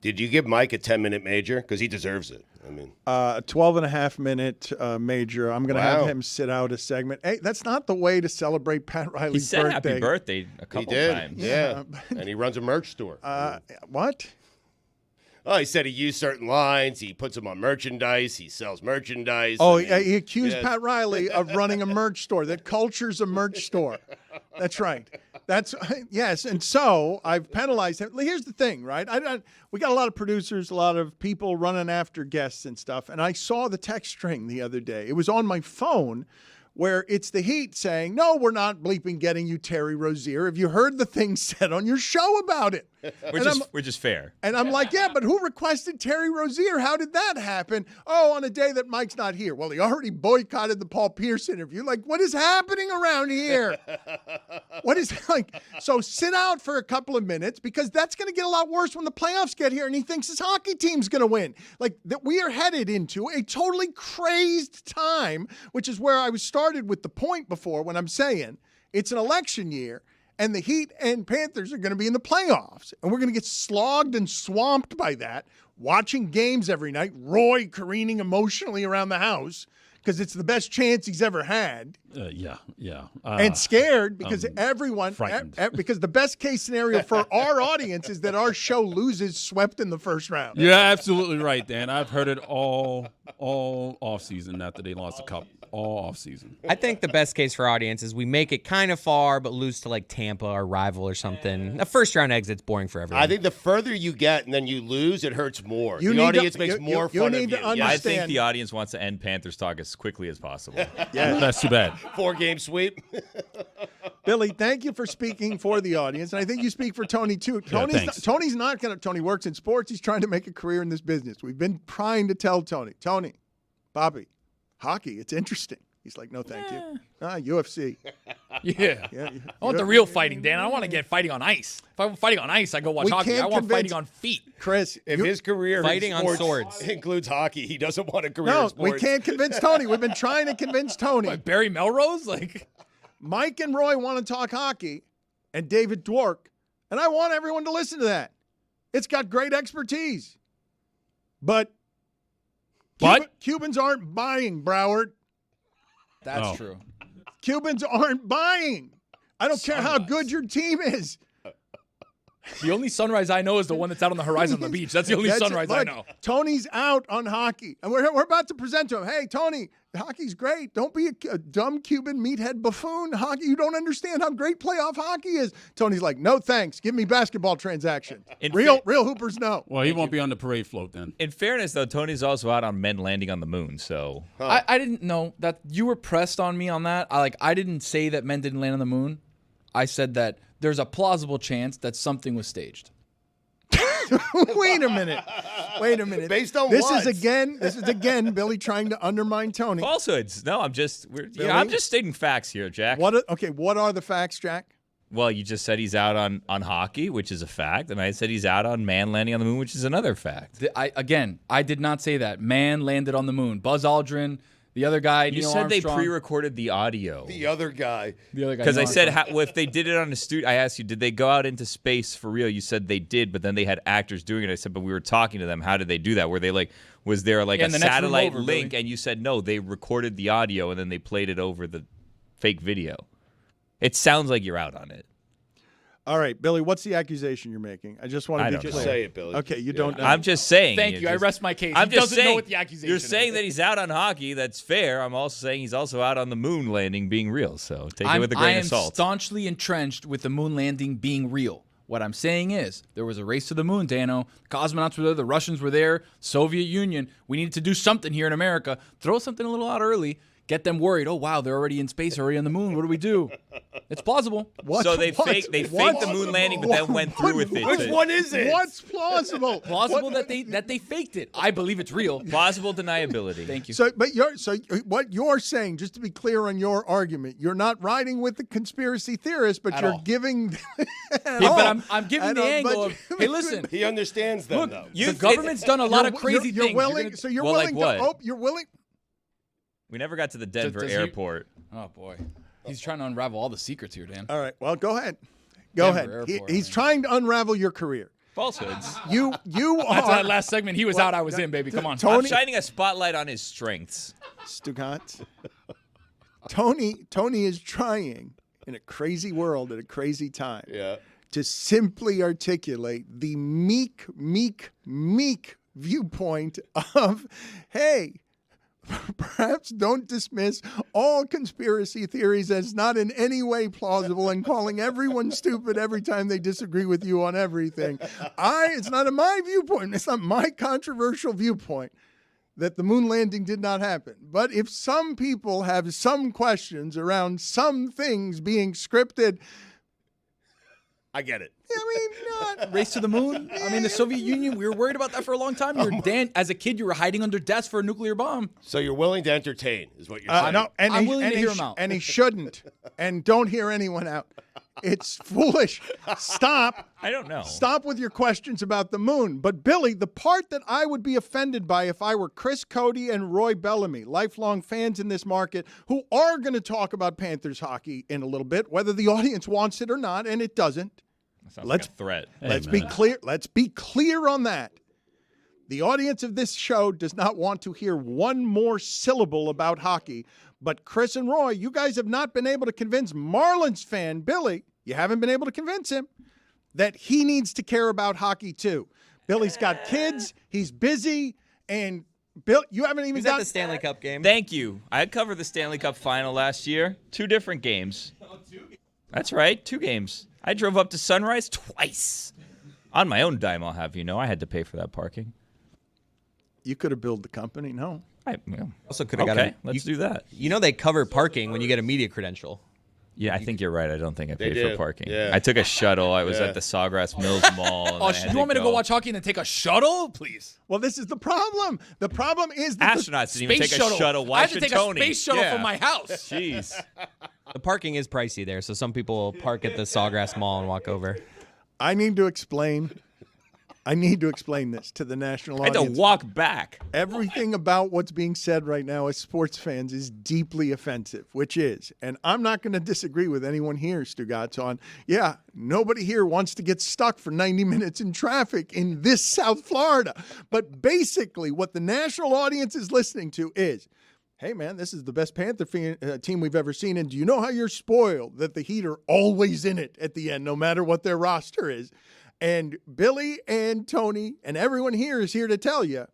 Did you give Mike a 10-minute major? Because he deserves it. I mean, a 12-and-a-half-minute major. I'm going to have him sit out a segment. Hey, that's not the way to celebrate Pat Riley's birthday. He said happy birthday a couple times. Yeah. And he runs a merch store. What? Oh, he said he used certain lines. He puts them on merchandise. He sells merchandise. Oh, he accused Pat Riley of running a merch store. That Culture's a merch store. That's right. Yes, and so I've penalized him. Here's the thing, right? We got a lot of producers, a lot of people running after guests and stuff, and I saw the text string the other day. It was on my phone where it's the Heat saying, no, we're not bleeping getting you Terry Rozier. Have you heard the things said on your show about it? Which is fair. And I'm like, yeah, but who requested Terry Rozier? How did that happen? Oh, on a day that Mike's not here. Well, he already boycotted the Paul Pierce interview. Like, what is happening around here? So sit out for a couple of minutes because that's going to get a lot worse when the playoffs get here and he thinks his hockey team's going to win. Like, that we are headed into a totally crazed time, which is where I was started with the point before when I'm saying it's an election year. And the Heat and Panthers are going to be in the playoffs. And we're going to get slogged and swamped by that, watching games every night, Roy careening emotionally around the house because it's the best chance he's ever had. And scared because because the best case scenario for our audience is that our show loses swept in the first round. You're absolutely right, Dan. I've heard it all offseason after they lost the cup. All offseason. I think the best case for our audience is we make it kind of far, but lose to like Tampa or rival or something. A first-round exit's boring for everyone. I think the further you get and then you lose, it hurts more. The audience makes more fun of you. I think the audience wants to end Panthers talk as quickly as possible. Yeah, that's too bad. 4-game sweep. Billy, thank you for speaking for the audience, and I think you speak for Tony too. Tony's not going to. Tony works in sports. He's trying to make a career in this business. We've been trying to tell Tony, Bobby, hockey, it's interesting. He's like, no, thank you. UFC. Yeah. I want the real fighting, Dan. I don't want to get fighting on ice. If I'm fighting on ice, I go watch hockey. I want fighting on feet. Chris, if his career fighting in sports on swords includes hockey, he doesn't want a career in sports. No, we can't convince Tony. We've been trying to convince Tony. Like Barry Melrose? Mike and Roy want to talk hockey, and David Dwork, and I want everyone to listen to that. It's got great expertise. But Cubans aren't buying, Broward. That's true. Cubans aren't buying. I don't care how good your team is. The only sunrise I know is the one that's out on the horizon on the beach. That's the only sunrise I know. Tony's out on hockey. And we're about to present to him, hey, Tony, hockey's great. Don't be a dumb Cuban meathead buffoon. Hockey, you don't understand how great playoff hockey is. Tony's like, no thanks. Give me basketball transaction. Real Hoopers, no. Well, he won't be on the parade float then. In fairness, though, Tony's also out on men landing on the moon, so. I didn't know that you were pressed on me on that. I didn't say that men didn't land on the moon. I said that there's a plausible chance that something was staged. Wait a minute. Based on this what? This is again Billy trying to undermine Tony. Falsehoods. No, I'm just stating facts here, Jack. What are the facts, Jack? Well, you just said he's out on hockey, which is a fact, and I said he's out on man landing on the moon, which is another fact. I did not say that. Man landed on the moon. Buzz Aldrin. The other guy, you Neil said Armstrong. they pre-recorded the audio. The other guy. Because I said, if they did it on a studio, I asked you, did they go out into space for real? You said they did, but then they had actors doing it. I said, but we were talking to them. How did they do that? Were they was there a satellite link? Billy. And you said, no, they recorded the audio and then they played it over the fake video. It sounds like you're out on it. All right, Billy, what's the accusation you're making? I just want to be clear. Just say it, Billy. Okay, you don't know. I'm just saying. Thank you. I rest my case. He doesn't know what the accusation You're is. saying that he's out on hockey. That's fair. I'm also saying he's also out on the moon landing being real. So take it with a grain of salt. I am staunchly entrenched with the moon landing being real. What I'm saying is there was a race to the moon, Dano. The cosmonauts were there. The Russians were there. Soviet Union. We needed to do something here in America. Throw something a little out early. Get them worried. Oh, wow, they're already in space, already on the moon. What do we do? It's plausible. So they faked the moon landing, but then went through with it. Which one is it? What's plausible? Plausible that they faked it. I believe it's real. Plausible deniability. Thank you. So what you're saying, just to be clear on your argument, you're not riding with the conspiracy theorist, but you're giving. But I'm giving the angle of, hey, listen. He understands them, Look, though. the government's done a lot of crazy things. You're willing. We never got to the Denver airport. Oh, boy. He's trying to unravel all the secrets here, Dan. All right. Well, go ahead. Go ahead. He's trying to unravel your career. falsehoods. You That's are that last segment. He was out. I was in, baby. Come on. I'm Tony shining a spotlight on his strengths. Stugotz. Tony is trying in a crazy world at a crazy time to simply articulate the meek viewpoint of, hey, perhaps don't dismiss all conspiracy theories as not in any way plausible and calling everyone stupid every time they disagree with you on everything. It's not in my viewpoint. It's not my controversial viewpoint that the moon landing did not happen. But if some people have some questions around some things being scripted, I get it. I mean, not. Race to the moon? I mean, the Soviet Union, we were worried about that for a long time. As a kid, you were hiding under desks for a nuclear bomb. So you're willing to entertain, is what you're saying. No, and I'm willing to hear him out. And he shouldn't. And don't hear anyone out. It's foolish. Stop. I don't know. Stop with your questions about the moon. But, Billy, the part that I would be offended by if I were Chris Cody and Roy Bellamy, lifelong fans in this market, who are going to talk about Panthers hockey in a little bit, whether the audience wants it or not, and it doesn't. Sounds like a threat. Let's be clear. Let's be clear on that. The audience of this show does not want to hear one more syllable about hockey. But Chris and Roy, you guys have not been able to convince Marlins fan Billy, you haven't been able to convince him that he needs to care about hockey too. Billy's got kids, he's busy, and Bill, you haven't even At the Stanley Cup game. Thank you. I covered the Stanley Cup Final last year. 2 different games. That's right, 2 games. I drove up to Sunrise twice. On my own dime, I'll have you know. I had to pay for that parking. You could have billed the company, no. Also could have got Okay, let's do that. You know they cover parking when you get a media credential. Yeah, I think you're right. I don't think I paid do. for parking. Yeah. I took a shuttle. I was at the Sawgrass Mills Mall. And Oh, then I had you want me to go watch hockey and then take a shuttle? Please. Well, this is the problem. The problem is that Astronauts didn't even Space take a shuttle. Why I had to should take Tony? a space shuttle Yeah. from my house. Jeez. The parking is pricey there, so some people will park at the Sawgrass Mall and walk over. I need to explain this to the national I had audience. to walk back. Everything about what's being said right now as sports fans is deeply offensive, which is, and I'm not going to disagree with anyone here, Stugotz, on, nobody here wants to get stuck for 90 minutes in traffic in this South Florida. But basically, what the national audience is listening to is, hey, man, this is the best Panther team we've ever seen, and do you know how you're spoiled that the Heat are always in it at the end, no matter what their roster is? And Billy and Tony and everyone here is here to tell you,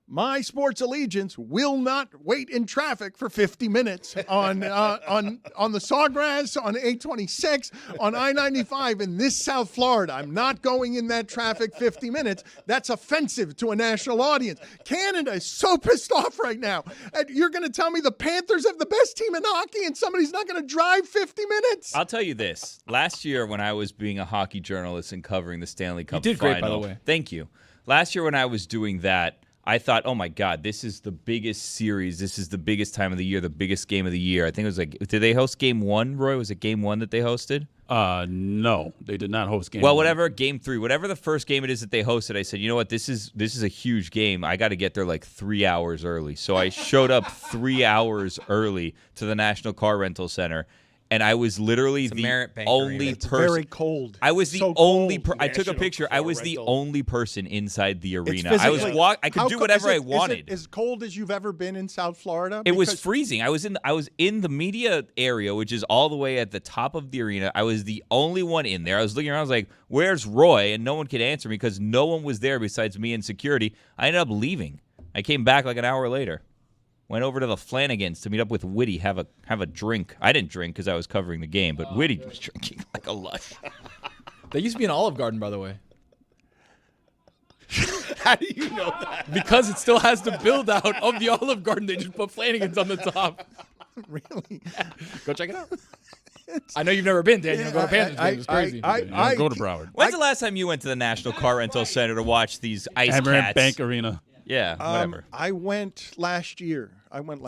my sports allegiance will not wait in traffic for 50 minutes on the Sawgrass, on 826, on I-95 in this South Florida. I'm not going in that traffic 50 minutes. That's offensive to a national audience. Canada is so pissed off right now. And you're going to tell me the Panthers have the best team in hockey and somebody's not going to drive 50 minutes? I'll tell you this. Last year when I was being a hockey journalist and covering the Stanley Cup did Final. great, by the way. Thank you. Last year when I was doing that, I thought, oh, my God, this is the biggest series. This is the biggest time of the year, the biggest game of the year. I think it was like, did they host Game 1, Roy? Was it Game 1 that they hosted? No, they did not host game. Well, one. whatever, Game 3, whatever the first game it is that they hosted, I said, you know what, this is a huge game. I got to get there like 3 hours early. So I showed up 3 hours early to the National Car Rental Center. And I was literally the Merit Bank only Arena. It's person. very cold. I was the So only. cold. I took a National picture. I Car was the Rental. only person inside the It's arena. I was physically- I could How do co- whatever is I wanted. Is it as cold as you've ever been in South Florida? It was Because- freezing. I was in the media area, which is all the way at the top of the arena. I was the only one in there. I was looking around. I was like, "Where's Roy?" And no one could answer me because no one was there besides me and security. I ended up leaving. I came back like an hour later. Went over to the Flanagans to meet up with Whitty, have a drink. I didn't drink because I was covering the game, but Whitty was drinking like a lush. They used to be an Olive Garden, by the way. How do you know that? Because it still has the build out of the Olive Garden. They just put Flanagan's on the top. Really? Go check it out. I know you've never been, Dan. You don't go to Panthers games. It's crazy. You don't go to Broward. When's the last time you went to the National Car Rental Center to watch these ice Amaranth cats? Bank Arena. Yeah, whatever. I went last year.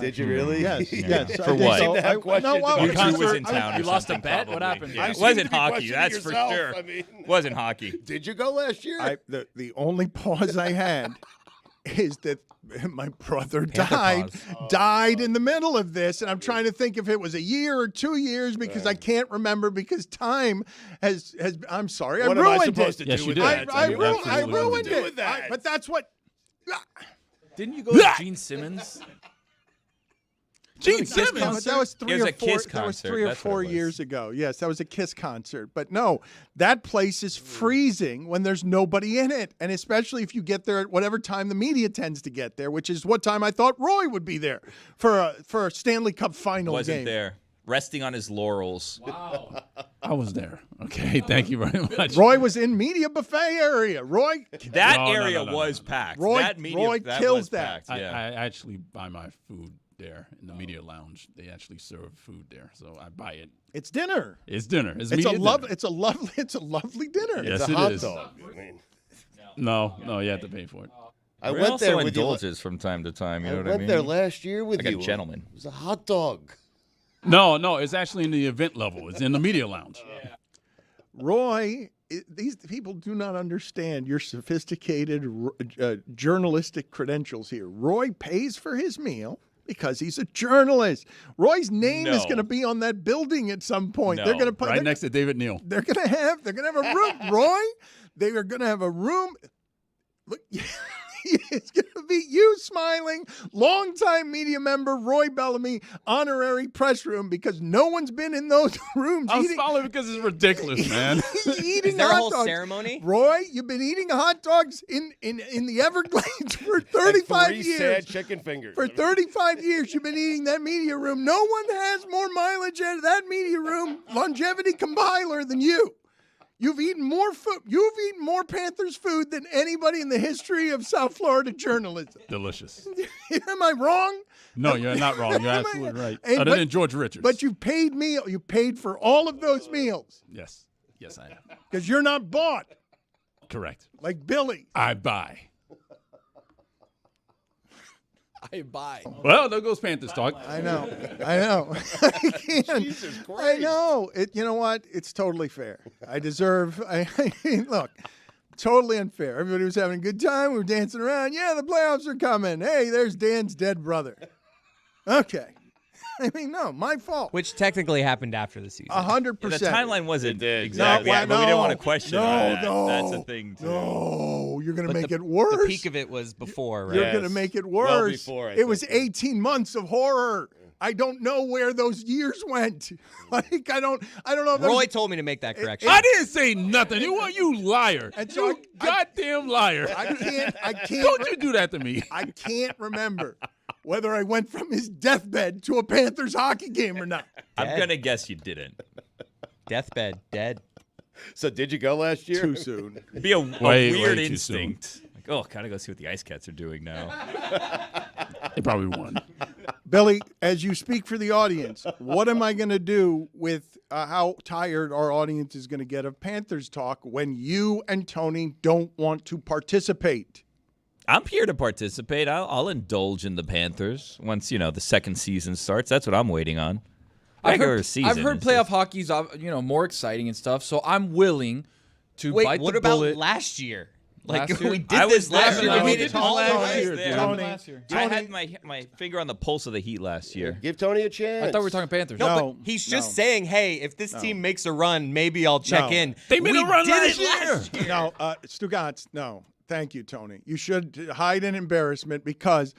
Did you really? Yes. Yes. For I did what? so. Seem to have questions well, about Your concert- crew was in town. You or lost a something, bet? What probably. happened? Yeah. You It seem wasn't to be hockey. questioning That's for yourself. sure. I mean- Wasn't hockey. Did you go last year? the only pause I had is that my brother died in the middle of this, and I'm trying to think if it was a year or 2 years because I can't remember because time has I'm sorry, What I am I ruined supposed it. to Yes, do you with did. that? I You absolutely ruined what to do it. with that? But that's what. Didn't you go to Gene Simmons? Gene But Simmons. that was three It was or a four. Kiss That was concert. 3 or That's what 4 it was. years ago. Yes, that was a Kiss concert. But no, that place is freezing when there's nobody in it, and especially if you get there at whatever time the media tends to get there, which is what time I thought Roy would be there for a Stanley Cup Final Wasn't game. there. Resting on his laurels. I was there. Okay, thank you very much. Roy was in media buffet area. Roy, That No, no, area no. was packed. Roy- that media, Roy that kills was that. packed. I Yeah. actually buy my food there in the media lounge. They actually serve food there, so I buy it. it's dinner. It's dinner. It's It's a media love. dinner. It's a lovely dinner. Yes, It's a it hot is. dog. I mean, No, you have to pay for it. I We're went also there with you. indulges from time to time. You know I what I went mean? there last year with Like a you. gentleman. It was a hot dog. No, it's actually in the event level. It's in the media lounge. Roy, these people do not understand your sophisticated journalistic credentials here. Roy pays for his meal because he's a journalist. Roy's name is No. going to be on that building at some point. No. They're going to put Right next to David Neal. They're going to have a room. Roy, they are going to have a room. Look, it's going to be you smiling, longtime media member Roy Bellamy, honorary press room because no one's been in those rooms I'm eating, smiling because it's ridiculous, man. eating Is there a hot whole dogs. ceremony? Roy, you've been eating hot dogs in the Everglades for And 35 three years. sad chicken fingers. For 35 years, you've been eating that media room. No one has more mileage out of that media room longevity compiler than you. You've eaten more food. You've eaten more Panthers food than anybody in the history of South Florida journalism. Delicious. Am I wrong? No, you're not wrong. You're Am I- absolutely right. Hey, Other but- than George Richards. But you paid me. You paid for all of those meals Yes, I am. because you're not bought Correct. like Billy. I buy. I buy. Well, there goes Panthers talk. I know. I can't. Jesus I Christ. know. You know what? It's totally fair. I deserve. Look, totally unfair. Everybody was having a good time. We were dancing around. Yeah, the playoffs are coming. Hey, there's Dan's dead brother. Okay. I mean, no, my fault. Which technically happened after the season. 100%. The timeline wasn't did. exactly, No, but we didn't no, want to question no, that. no, That's the thing, too. No, you're going to But make the- it worse. The peak of it was before, right? You're Yes. going to make it Well worse. before, I it was think. 18 months of horror. I don't know where those years went. Like I don't know. If Roy told me to make that correction. I didn't say nothing. You liar. And so You goddamn liar. I can't. Don't you do that to me. I can't remember whether I went from his deathbed to a Panthers hockey game or not. I'm going to guess you didn't. Deathbed, dead. So did you go last year? Too soon. It'd be a Way weird too instinct. Like, oh, gotta go see what the Ice Cats are doing now. They probably won. Billy, as you speak for the audience, what am I going to do with how tired our audience is going to get of Panthers talk when you and Tony don't want to participate? I'm here to participate. I'll indulge in the Panthers once, the second season starts. That's what I'm waiting on. Regular season. I've heard is playoff just- hockey's more exciting and stuff, so I'm willing to Wait, bite what the about bullet. last year? Like Last year? we did I this was last there. year. I We made was it all there. out. I was there. Tony, I had my finger on the pulse of the Heat last year. Give Tony a chance. I thought we were talking Panthers. No, No, but he's just no. saying, hey, if this team makes a run, maybe I'll check No. in. They made We a run did last it last year. No, Stugotz, no. Thank you, Tony. You should hide in embarrassment because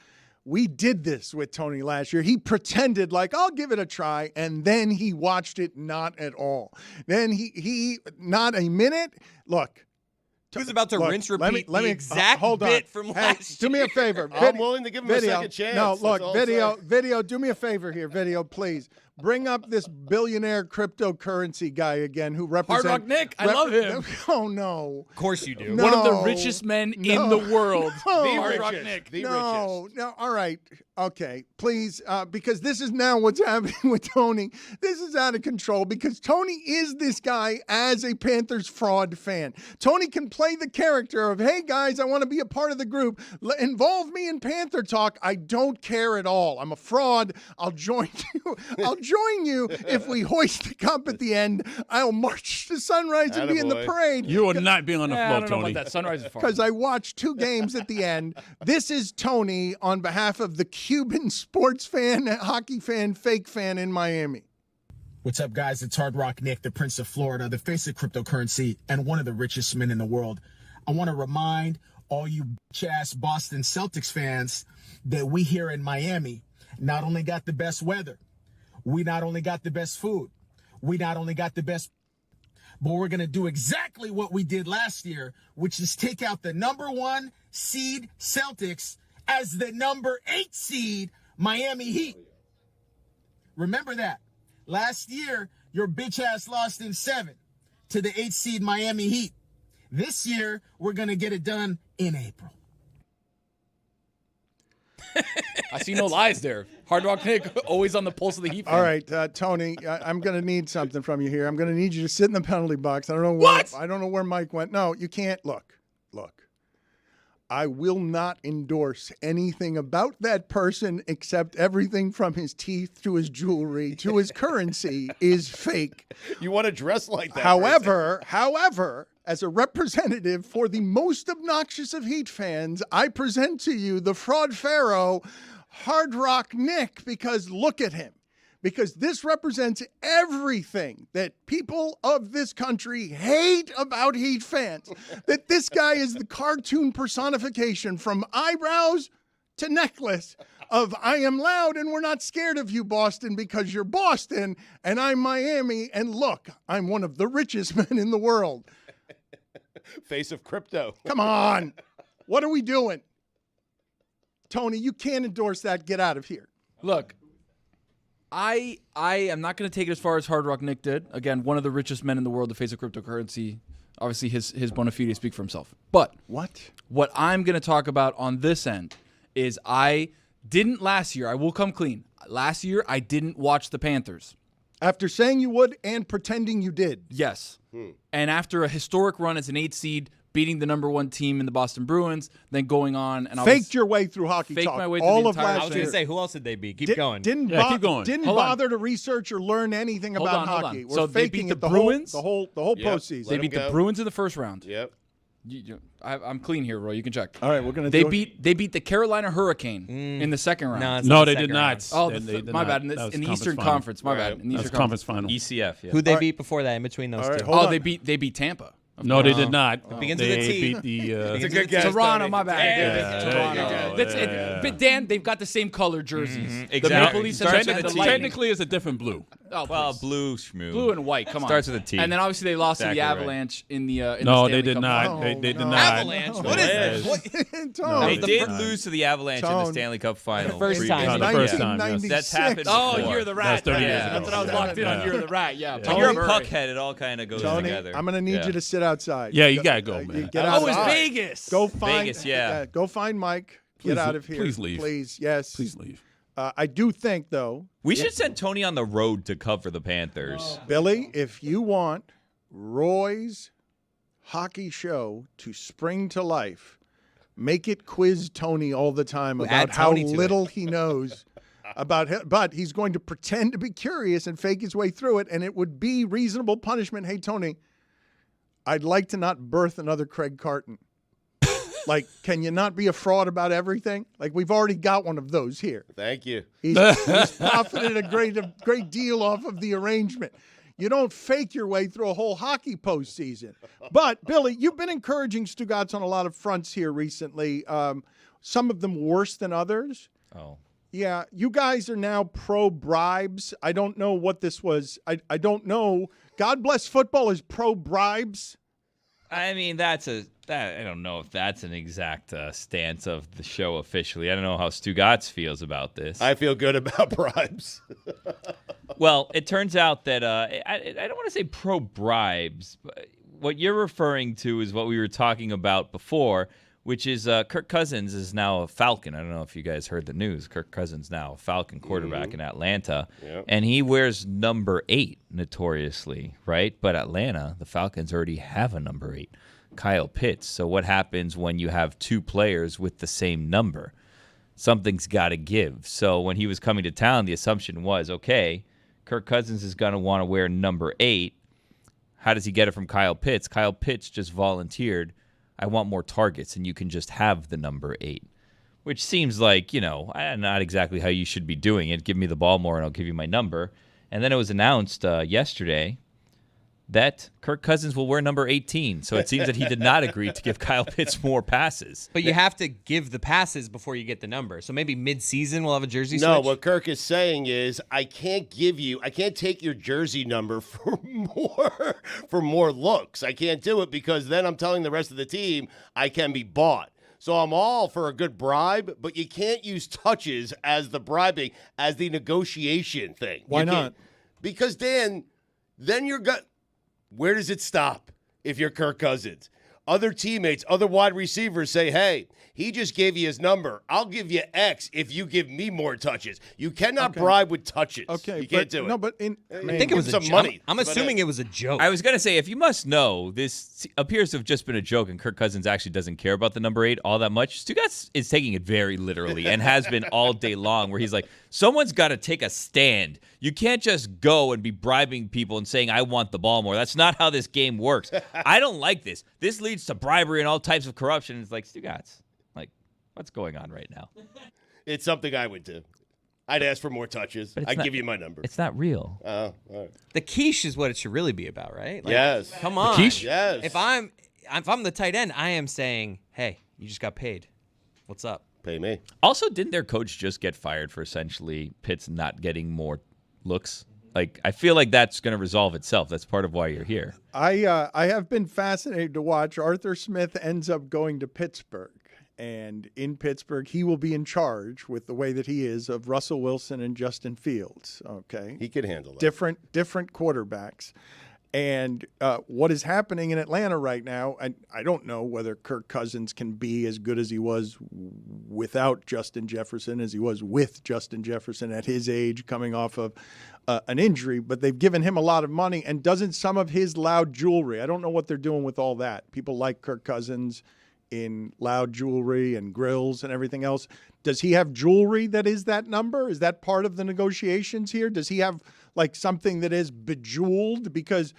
we did this with Tony last year. He pretended like, I'll give it a try, and then he watched it not at all. Then he not a minute. Look. He was about to Look, rinse, let repeat me the exact hold on. bit from Hey, last do year. me a favor. I'm willing to give him a second chance. No, That's look, all I'm saying. video, do me a favor here, video, please. Bring up this billionaire cryptocurrency guy again who represents. Rock Nick, I love him. Oh, no. Of course you do. No. One of the richest men in the world. No. The Hard Rock richest. Nick. The No, richest. no, all right. Okay, please, because this is now what's happening with Tony. This is out of control because Tony is this guy as a Panthers fraud fan. Tony can play the character of, hey, guys, I want to be a part of the group. Involve me in Panther talk. I don't care at all. I'm a fraud. I'll join you. I'll join you if we hoist the cup at the end. I'll march to Sunrise and be in the Attaboy. parade. You will not be on the I floor, don't know Tony. about that. Sunrise is far. Because I watched 2 games at the end. This is Tony on behalf of the Cuban sports fan, hockey fan, fake fan in Miami. What's up, guys? It's Hard Rock Nick, the Prince of Florida, the face of cryptocurrency, and one of the richest men in the world. I want to remind all you bitch-ass Boston Celtics fans that we here in Miami not only got the best weather, we not only got the best food, we not only got the best, but we're going to do exactly what we did last year, which is take out the number 1 seed Celtics as the number 8 seed Miami Heat. Remember that. Last year, your bitch ass lost in 7 to the 8 seed Miami Heat. This year, we're going to get it done in April. I see no lies there. Hard Rock Nick, always on the pulse of the Heat. All right, Tony, I'm going to need something from you here. I'm going to need you to sit in the penalty box. I don't know where Mike went. No, you can't. Look. I will not endorse anything about that person except everything from his teeth to his jewelry to his currency is fake. You want to dress like that. However, as a representative for the most obnoxious of Heat fans, I present to you the fraud pharaoh, Hard Rock Nick, because look at him. Because this represents everything that people of this country hate about Heat fans. That this guy is the cartoon personification from eyebrows to necklace of I am loud and we're not scared of you, Boston, because you're Boston and I'm Miami. And look, I'm one of the richest men in the world. Face of crypto. Come on. What are we doing? Tony, you can't endorse that. Get out of here. Look, I am not going to take it as far as Hard Rock Nick did. Again, one of the richest men in the world, the face of cryptocurrency. Obviously, his bona fide speak for himself. But what I'm going to talk about on this end is I didn't last year. I will come clean. Last year, I didn't watch the Panthers. After saying you would and pretending you did. Yes. And after a historic run as an 8 seed, beating the number 1 team in the Boston Bruins, then going on and faked your way through hockey faked talk. my way through all the of entire last I was year. going to say, who else did they beat? Keep going. Didn't keep going. Didn't Hold on. bother to research or learn anything about Hold hockey. on. We're So they faking beat it the whole- Bruins? the whole Yep. postseason. They Let beat him the go. Bruins in the first round. Yep. I'm clean here, Roy. You can check. All right, we're gonna. They beat the Carolina Hurricane in the second round. No, it's No, not they the did second not. round. Oh, They did my not. bad. In That the, was in the conference Eastern final. Conference. My bad. In the That was Eastern conference final. ECF, yeah. Who'd they beat before that in between those All right, two? hold Oh, on. they beat Tampa. No, they did not. begins with a They T. beat the. It's a good guess. Toronto, Tony. my bad. Yeah, Toronto. there you go. But Dan, they've got the same color jerseys. The Exactly. Maple Leafs Starts and with the a T. Lightning. Technically, it's a different blue. Oh, Well, please. blue schmoo. Blue and white. Come on. Starts with a T. And then obviously they lost Exactly to the right. Avalanche in the in No, the they Stanley did Cup not. Final. They did no. not. Avalanche? What is this? Tone. They the did fir- lose to the Avalanche in the Tone. Stanley Cup Final. First time. previously. No, the first time, yes. 1996. That's happened Oh, before. You're the Rat. That's 30 years Yeah, ago. that's what I was locked in on. Yeah. You're the Rat. Yeah. When Tony you're a Murray. puckhead, it all kind of goes Tony, together. I'm gonna need Yeah. you to sit outside. Yeah, you gotta go, man. Get Oh, it's outside. Vegas. Go find Vegas, yeah. Go find Mike. Please Get out of here. please leave. Please, yes. Please leave. I do think though, We should send Tony on the road to cover the Panthers. Billy, if you want Roy's hockey show to spring to life, make it quiz Tony all the time add about how Tony to little he knows about him. But he's going to pretend to be curious and fake his way through it, and it would be reasonable punishment. Hey, Tony, I'd like to not birth another Craig Carton. Like, can you not be a fraud about everything? Like, we've already got one of those here. Thank you. He's profited a great deal off of the arrangement. You don't fake your way through a whole hockey postseason. But, Billy, you've been encouraging Stugotz on a lot of fronts here recently, some of them worse than others. Oh. Yeah, you guys are now pro-bribes. I don't know what this was. I don't know. God bless football is pro-bribes. I mean, I don't know if that's an exact stance of the show officially. I don't know how Stugotz feels about this. I feel good about bribes. Well, it turns out that I don't want to say pro-bribes, but what you're referring to is what we were talking about before, which is Kirk Cousins is now a Falcon. I don't know if you guys heard the news. Kirk Cousins now a Falcon quarterback in Atlanta, and he wears number 8 notoriously, right? But Atlanta, the Falcons already have a number 8, Kyle Pitts. So what happens when you have 2 players with the same number? Something's got to give. So when he was coming to town, the assumption was, okay, Kirk Cousins is going to want to wear number 8. How does he get it from Kyle Pitts? Kyle Pitts just volunteered, I want more targets, and you can just have the number 8, which seems like, not exactly how you should be doing it. Give me the ball more, and I'll give you my number. And then it was announced yesterday that Kirk Cousins will wear number 18. So it seems that he did not agree to give Kyle Pitts more passes. But you have to give the passes before you get the number. So maybe mid-season we'll have a jersey switch? No, what Kirk is saying is I can't take your jersey number for more looks. I can't do it because then I'm telling the rest of the team I can be bought. So I'm all for a good bribe, but you can't use touches as the bribing, as the negotiation thing. Why not? Because, Dan, then you're got. Where does it stop if you're Kirk Cousins? Other teammates, other wide receivers say, hey, he just gave you his number. I'll give you X if you give me more touches. You cannot bribe with touches. Okay. You can't do it. No, but I think it was some a money. I'm assuming it was a joke. I was going to say, if you must know, this appears to have just been a joke, and Kirk Cousins actually doesn't care about the number 8 all that much. Stugotz is taking it very literally and has been all day long, where he's like, someone's got to take a stand. You can't just go and be bribing people and saying, I want the ball more. That's not how this game works. I don't like this. This leads to bribery and all types of corruption. It's like, Stugotz, what's going on right now? It's something I would do. I'd ask for more touches. I'd give you my number. It's not real. Oh, all right. The quiche is what it should really be about, right? Yes. Come on. quiche? Yes. If I'm the tight end, I am saying, hey, you just got paid. What's up? Pay me. Also, didn't their coach just get fired for essentially Pitts not getting more looks? I feel like that's going to resolve itself. That's part of why you're here. I have been fascinated to watch. Arthur Smith ends up going to Pittsburgh. And in Pittsburgh, he will be in charge with the way that he is of Russell Wilson and Justin Fields. Okay, He could handle that. different quarterbacks. And what is happening in Atlanta right now, I don't know whether Kirk Cousins can be as good as he was without Justin Jefferson as he was with Justin Jefferson at his age coming off of an injury, but they've given him a lot of money. And doesn't some of his loud jewelry, I don't know what they're doing with all that. People like Kirk Cousins in loud jewelry and grills and everything else. Does he have jewelry that is that number? Is that part of the negotiations here? Does he have something that is bejeweled? Because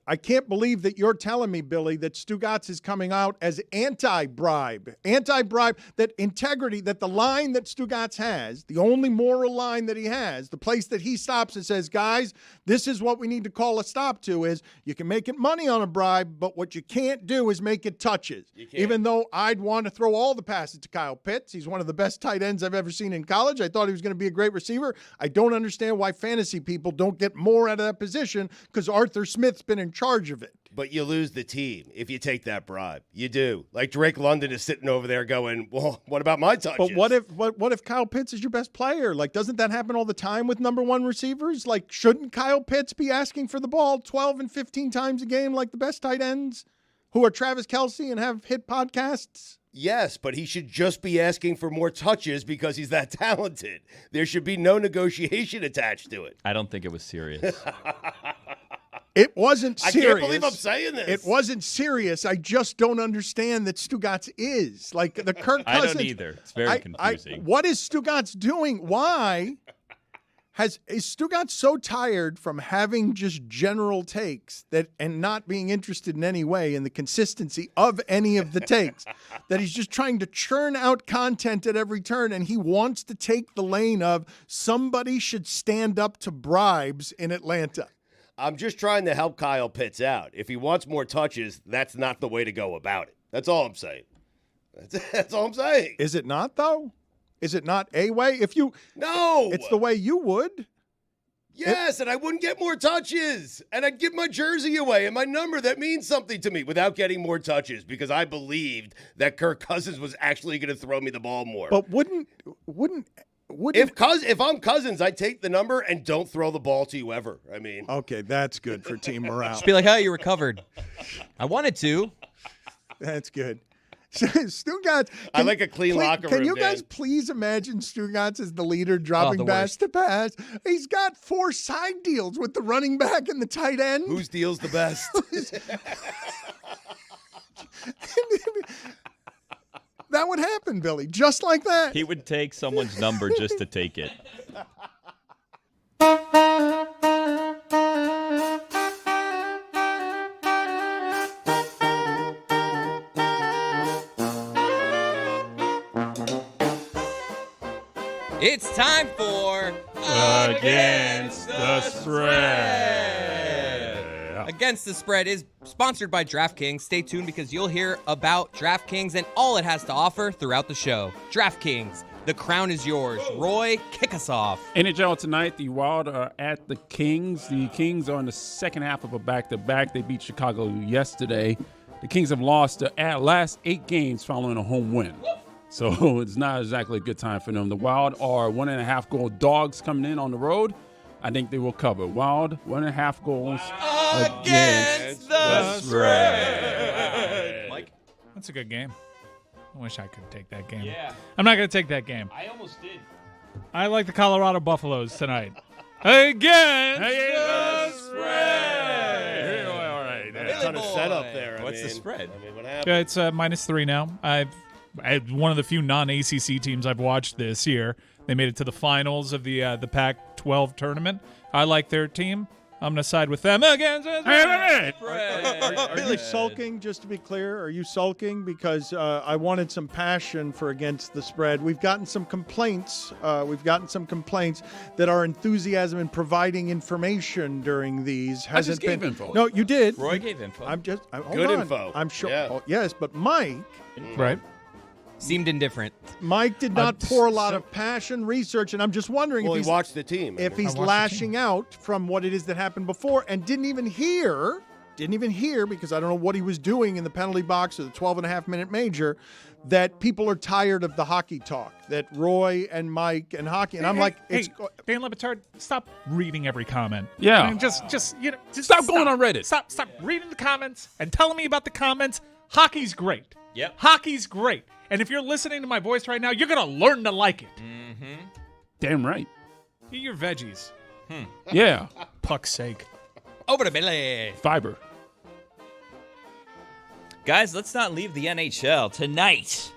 I can't believe that you're telling me, Billy, that Stugotz is coming out as anti-bribe, that integrity, that the line that Stugotz has, the only moral line that he has, the place that he stops and says, guys, this is what we need to call a stop to is you can make it money on a bribe, but what you can't do is make it touches. Even though I'd want to throw all the passes to Kyle Pitts. He's one of the best tight ends I've ever seen in college. I thought he was going to be a great receiver. I don't understand why fantasy people don't get more out of that position because Arthur Smith's been in charge of it. But you lose the team if you take that bribe. You do. Like Drake London is sitting over there going, well, what about my touches? But what if Kyle Pitts is your best player? Doesn't that happen all the time with number 1 receivers? Shouldn't Kyle Pitts be asking for the ball 12 and 15 times a game like the best tight ends who are Travis Kelce and have hit podcasts? Yes, but he should just be asking for more touches because he's that talented. There should be no negotiation attached to it. I don't think it was serious. It wasn't serious. I can't believe I'm saying this. It wasn't serious. I just don't understand that Stugotz is. The Kirk Cousins. I don't either. It's very confusing. What is Stugotz doing? Why is Stugotz so tired from having just general takes and not being interested in any way in the consistency of any of the takes that he's just trying to churn out content at every turn, and he wants to take the lane of somebody should stand up to bribes in Atlanta? I'm just trying to help Kyle Pitts out. If he wants more touches, that's not the way to go about it. That's all I'm saying. That's all I'm saying. Is it not, though? Is it not a way? No. It's the way you would. Yes, and I wouldn't get more touches. And I'd give my jersey away and my number. That means something to me without getting more touches because I believed that Kirk Cousins was actually going to throw me the ball more. But wouldn't if I'm Cousins, I take the number and don't throw the ball to you ever. I mean, okay, that's good for team morale. Just be like, oh, you recovered. I wanted to. That's good. Stugotz, I like a clean locker room. Can you guys Dan. please imagine Stugotz as the leader dropping the pass worst. to pass? He's got 4 side deals with the running back and the tight end. Whose deal's the best? That would happen, Billy, just like that. He would take someone's number just to take it. It's time for Against the Spread. Against the Spread is sponsored by DraftKings. Stay tuned because you'll hear about DraftKings and all it has to offer throughout the show. DraftKings, the crown is yours. Roy, kick us off. NHL tonight, the Wild are at the Kings. The Kings are in the second half of a back-to-back. They beat Chicago yesterday. The Kings have lost the last 8 games following a home win. So it's not exactly a good time for them. The Wild are 1.5 goal dogs coming in on the road. I think they will cover. Wild, 1.5 goals against the Spread. Mike? That's a good game. I wish I could take that game. Yeah. I'm not going to take that game. I almost did. I like the Colorado Buffaloes tonight. Against the Spread. All right. A ton of setup there. What's the spread? I mean, what happened? Yeah, it's -3 now. I one of the few non-ACC teams I've watched this year. They made it to the finals of the Pac-12 tournament. I like their team. I'm going to side with them against the Spread. Are you sulking, just to be clear? Are you sulking? Because I wanted some passion for Against the Spread. We've gotten some complaints. That our enthusiasm in providing information during these hasn't just gave been. info. No, you did. Roy gave info. I'm just hold Good on. info. I'm sure. Yeah. Oh, yes, but Mike Right. Seemed indifferent. did not pour a lot of passion, research, and I'm just wondering Well, if he he's watched the team. if he's watched the lashing out from what it is that happened before and didn't even hear because I don't know what he was doing in the penalty box or the 12.5-minute major, that people are tired of the hockey talk, that Roy and Mike and hockey, and I'm like, hey, Dan LeBatard, stop reading every comment. Yeah. I mean, just Stop going on Reddit. Stop reading the comments and telling me about the comments. Hockey's great. Yep. Hockey's great. And if you're listening to my voice right now, you're going to learn to like it. Damn right. Eat your veggies. Yeah. Puck's sake. Over to Billy. Fiber. Guys, let's not leave the NHL. Tonight,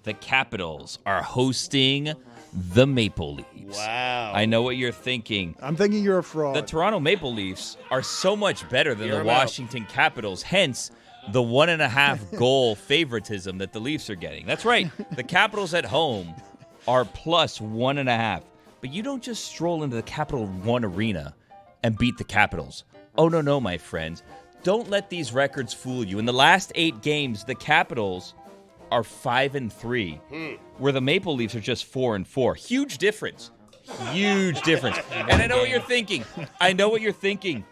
the Capitals are hosting the Maple Leafs. Wow. I know what you're thinking. I'm thinking you're a fraud. The Toronto Maple Leafs are so much better than Hear the 'em out. Washington Capitals, hence the 1.5 goal favoritism that the Leafs are getting. That's right. The Capitals at home are plus 1.5. But you don't just stroll into the Capital One Arena and beat the Capitals. Oh, no, my friends. Don't let these records fool you. In the last 8 games, the Capitals are 5-3, where the Maple Leafs are just 4-4. Huge difference. Huge difference. And I know what you're thinking.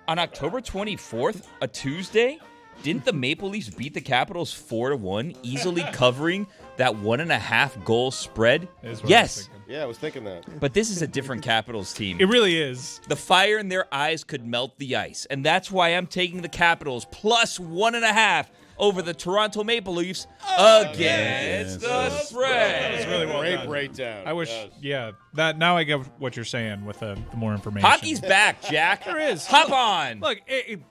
On October 24th, a Tuesday, didn't the Maple Leafs beat the Capitals 4-1, easily covering that 1.5 goal spread? Is what I was Yes. thinking. Yeah, I was thinking that. But this is a different Capitals team. It really is. The fire in their eyes could melt the ice. And that's why I'm taking the Capitals plus 1.5 over the Toronto Maple Leafs against the spread. It's really well Great done. breakdown. I wish, Yes. that now I get what you're saying with the more information. Hockey's back, Jack. There is. Hop on. Look,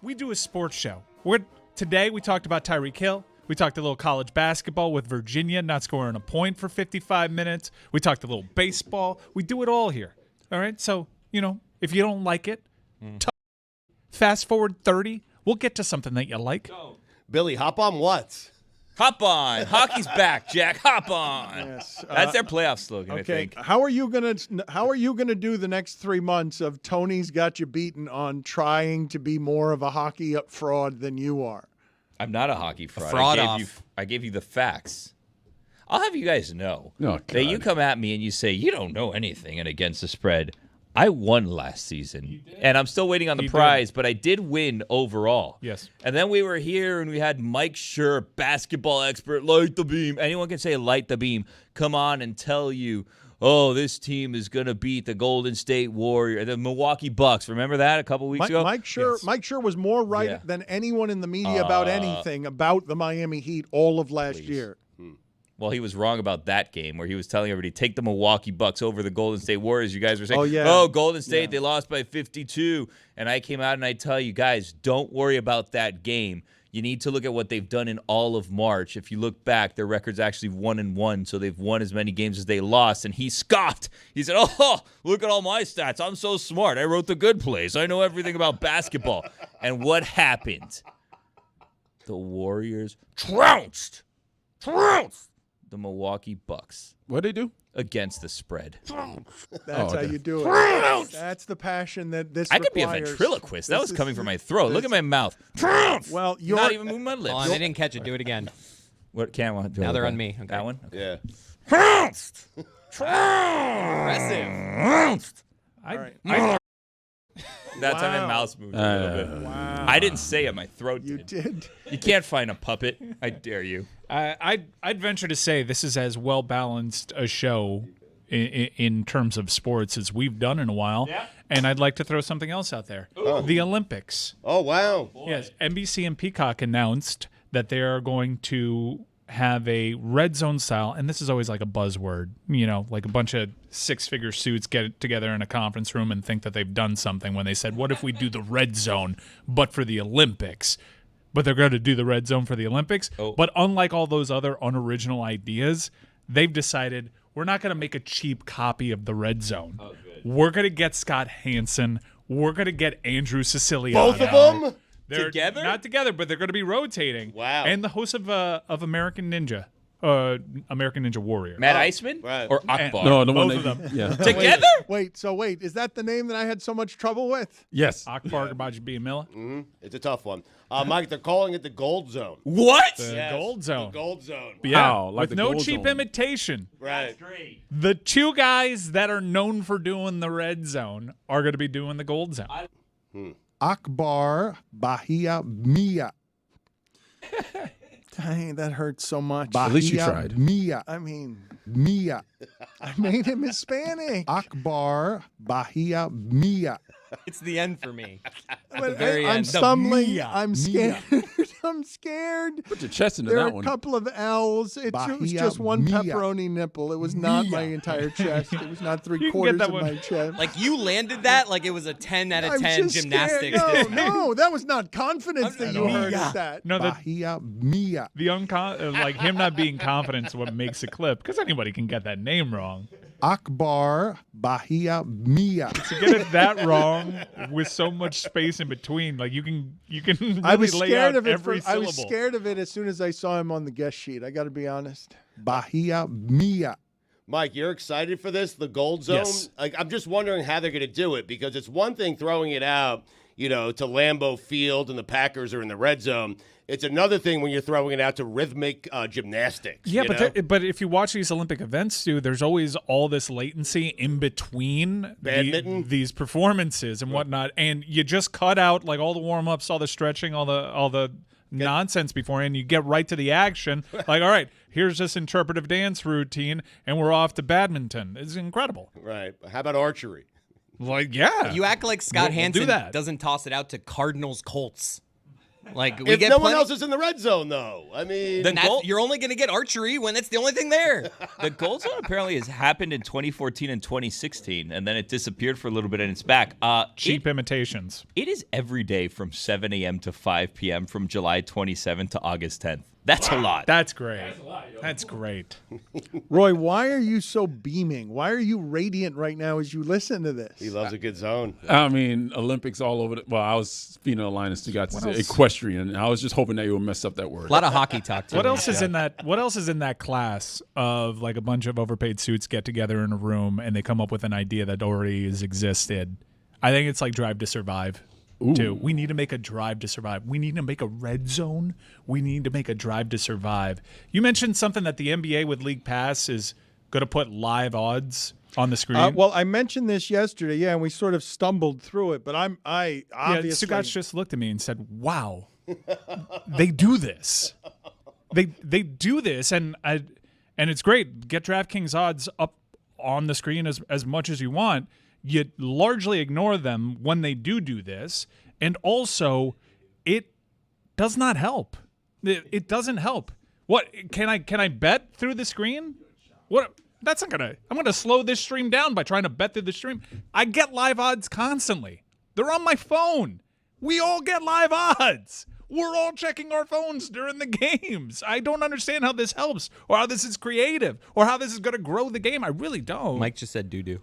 we do a sports show. Today we talked about Tyreek Hill. We talked a little college basketball with Virginia not scoring a point for 55 minutes. We talked a little baseball. We do it all here. All right? So, if you don't like it, fast forward 30. We'll get to something that you like. Billy, hop on what? Hop on. Hockey's back, Jack. Hop on. Yes. That's their playoff slogan, I Okay, think. how are you gonna do the next 3 months of Tony's got you beaten on trying to be more of a hockey fraud than you are? I'm not a hockey fraud. fraud I gave you the facts. I'll have you guys know Oh, that you God. come at me and you say, you don't know anything and against the spread. I won last season, and I'm still waiting on the He did. prize, but I did win overall. Yes. And then we were here, and we had Mike Schur, basketball expert, light the beam. Anyone can say light the beam. Come on and tell you, oh, this team is going to beat the Golden State Warriors, the Milwaukee Bucks. Remember that a couple weeks ago? Mike Schur was more right Yeah. than anyone in the media about anything about the Miami Heat all of last year. Well, he was wrong about that game where he was telling everybody, take the Milwaukee Bucks over the Golden State Warriors. You guys were saying, Oh, yeah. oh, Golden State, they lost by 52. And I came out and I tell you guys, don't worry about that game. You need to look at what they've done in all of March. If you look back, their record's actually 1-1, so they've won as many games as they lost. And he scoffed. He said, oh, look at all my stats. I'm so smart. I wrote the good plays. I know everything about basketball. And what happened? The Warriors trounced the Milwaukee Bucks What'd they do? against the spread. That's how you do it. That's the passion that this I could be a requires. ventriloquist. That This was is- coming from my throat. Look at my mouth. Well, you're Not even moving my lips. Hold on, they didn't catch it. Do it again. What can't I do? Now they're on me. Okay. That one? Okay. Yeah. Impressive. That's how my mouth moved a little bit. I didn't say it. My throat you did. did. You can't find a puppet. I dare you. I'd venture to say this is as well balanced a show in terms of sports as we've done in a while. Yeah. And I'd like to throw something else out there. The Olympics. Oh, wow. Yes, NBC and Peacock announced that they are going to have a red zone style, and this is always like a buzzword, like a bunch of six-figure suits get together in a conference room and think that they've done something when they said, what if we do the red zone, but for the Olympics? But they're going to do the red zone for the Olympics. Oh. But unlike all those other unoriginal ideas, they've decided we're not going to make a cheap copy of the red zone. Oh, good. We're going to get Scott Hanson. We're going to get Andrew Siciliano. Both of them? They're together? Not together, but they're going to be rotating. Wow. And the host of American Ninja, American Ninja Warrior. Matt Iceman Right. or Akbar? No, the one Both they, of them. Yeah. Together? Wait, is that the name that I had so much trouble with? Yes. Akbar Gbaji-Biamila. It's a tough one. Mike, they're calling it the Gold Zone. What? The Gold Zone. The Gold Zone. Yeah, How? Like with the no Gold cheap Zone. imitation. Right. The two guys that are known for doing the red zone are going to be doing the Gold Zone. Akbar Bahia Mia. Dang, that hurts so much. At least you tried. Mia. I mean, Mia. I made him Hispanic. Akbar Bahia Mia. It's the end for me. But very I'm end. stumbling. Mia. I'm scared. I'm scared. Put your chest into There are that a one. couple of L's. It was Bahia just one Mia. pepperoni nipple. It was not my entire chest. It was not You can get three-quarters that of one. my chest. Like you landed that like it was a 10 out of I'm 10 just gymnastics. scared. disc. No, that was not confidence that you heard at that. No, Bahia Mia. the like him not being confident is what makes a clip, because anybody can get that name wrong. Akbar Bahia Mia. To get it that wrong with so much space in between, like you can really I was lay scared out of it. every I syllable. was scared of it as soon as I saw him on the guest sheet. I got to be honest. Bahia Mia. Mike, you're excited for this, the Gold Zone? Yes. Like, I'm just wondering how they're going to do it, because it's one thing throwing it out, to Lambeau Field and the Packers are in the red zone. It's another thing when you're throwing it out to rhythmic gymnastics. Yeah, you know? but if you watch these Olympic events, too, there's always all this latency in between Badminton? these performances and whatnot, and you just cut out like all the warm ups, all the stretching, all the nonsense beforehand. You get right to the action. Like, all right, here's this interpretive dance routine, and we're off to badminton. It's incredible. Right. How about archery? Like, yeah, You act like Scott We'll do Hanson that. doesn't toss it out to Cardinals Colts. Like we If get no one plenty- else is in the red zone, though. I mean, then you're only going to get archery when it's the only thing there. The Gold Zone apparently has happened in 2014 and 2016, and then it disappeared for a little bit, and it's back. cheap imitations. It is every day from 7 a.m. to 5 p.m. from July 27th to August 10th. That's a lot. That's great. That's great. Roy, why are you so beaming? Why are you radiant right now as you listen to this? he loves a good zone. I mean, Olympics all over. I was speaking of Linus Stugotz, equestrian. I was just hoping that you would mess up that word. A lot of hockey talk too. What else is in that? What else is in that class of like a bunch of overpaid suits get together in a room and they come up with an idea that already has existed? I think it's like Drive to Survive. Too. We need to make a Drive to Survive. We need to make a red zone. We need to make a Drive to Survive. You mentioned something that the NBA with League Pass is going to put live odds on the screen. Well, I mentioned this yesterday, and we sort of stumbled through it, but I obviously. Stugotz just looked at me and said, "Wow, they do this. They do this, and it's great. Get DraftKings odds up on the screen as much as you want. You largely ignore them when they do this, and also it does not help. It doesn't help. What can I bet through the screen? What? That's not gonna. I'm gonna slow this stream down by trying to bet through the stream. I get live odds constantly. They're on my phone. We all get live odds. We're all checking our phones during the games. I don't understand how this helps, or how this is creative, or how this is gonna grow the game. I really don't. Mike just said doo-doo.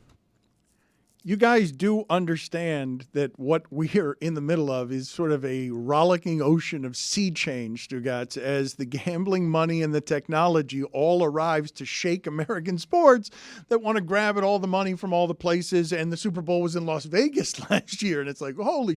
You guys do understand that what we're in the middle of is sort of a rollicking ocean of sea change, Stugotz, as the gambling money and the technology all arrives to shake American sports that want to grab at all the money from all the places. And the Super Bowl was in Las Vegas last year. And it's like, holy,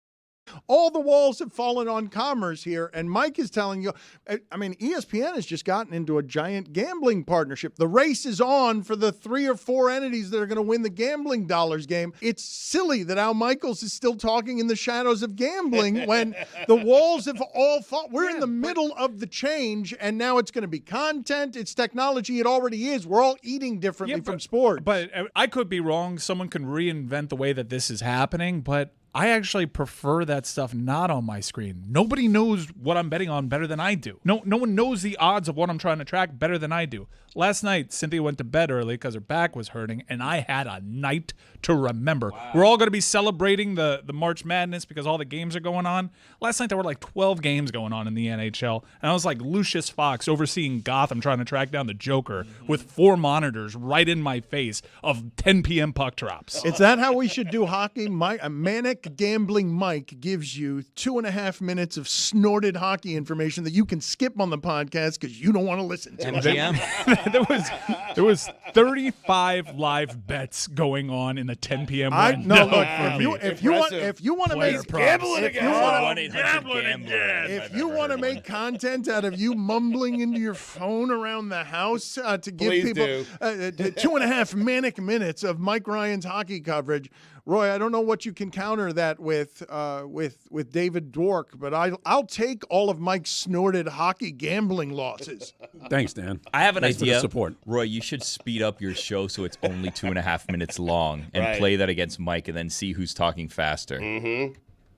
all the walls have fallen on commerce here. And Mike is telling you, I mean, ESPN has just gotten into a giant gambling partnership. The race is on for the 3 or 4 entities that are going to win the gambling dollars game. It's silly that Al Michaels is still talking in the shadows of gambling when the walls have all fallen. We're in the middle of the change, and now it's going to be content. It's technology. It already is. We're all eating differently from sports. But I could be wrong. Someone can reinvent the way that this is happening, but I actually prefer that stuff not on my screen. Nobody knows what I'm betting on better than I do. No one knows the odds of what I'm trying to track better than I do. Last night, Cynthia went to bed early because her back was hurting, and I had a night to remember. Wow. We're all going to be celebrating the March Madness because all the games are going on. Last night, there were like 12 games going on in the NHL, and I was like Lucius Fox overseeing Gotham trying to track down the Joker with 4 monitors right in my face of 10 p.m. puck drops. Is that how we should do hockey? A manic gambling Mike gives you 2.5 minutes of snorted hockey information that you can skip on the podcast because you don't want to listen to. MGM. there was 35 live bets going on in the 10 p.m. window. If you want to make gambling if you want to make content out of you mumbling into your phone around the house to give Please people do. 2.5 manic minutes of Mike Ryan's hockey coverage. Roy, I don't know what you can counter that with David Dwork, but I'll take all of Mike's snorted hockey gambling losses. Thanks, Dan. I have an Thanks idea. for the support. Roy, you should speed up your show so it's only 2.5 minutes long and Right. play that against Mike and then see who's talking faster.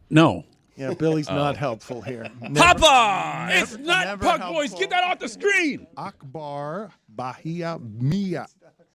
No. Yeah, Billy's not helpful here. Hop on! It's not never Puck helpful. Boys. Get that off the screen. Akbar Bahia Mia.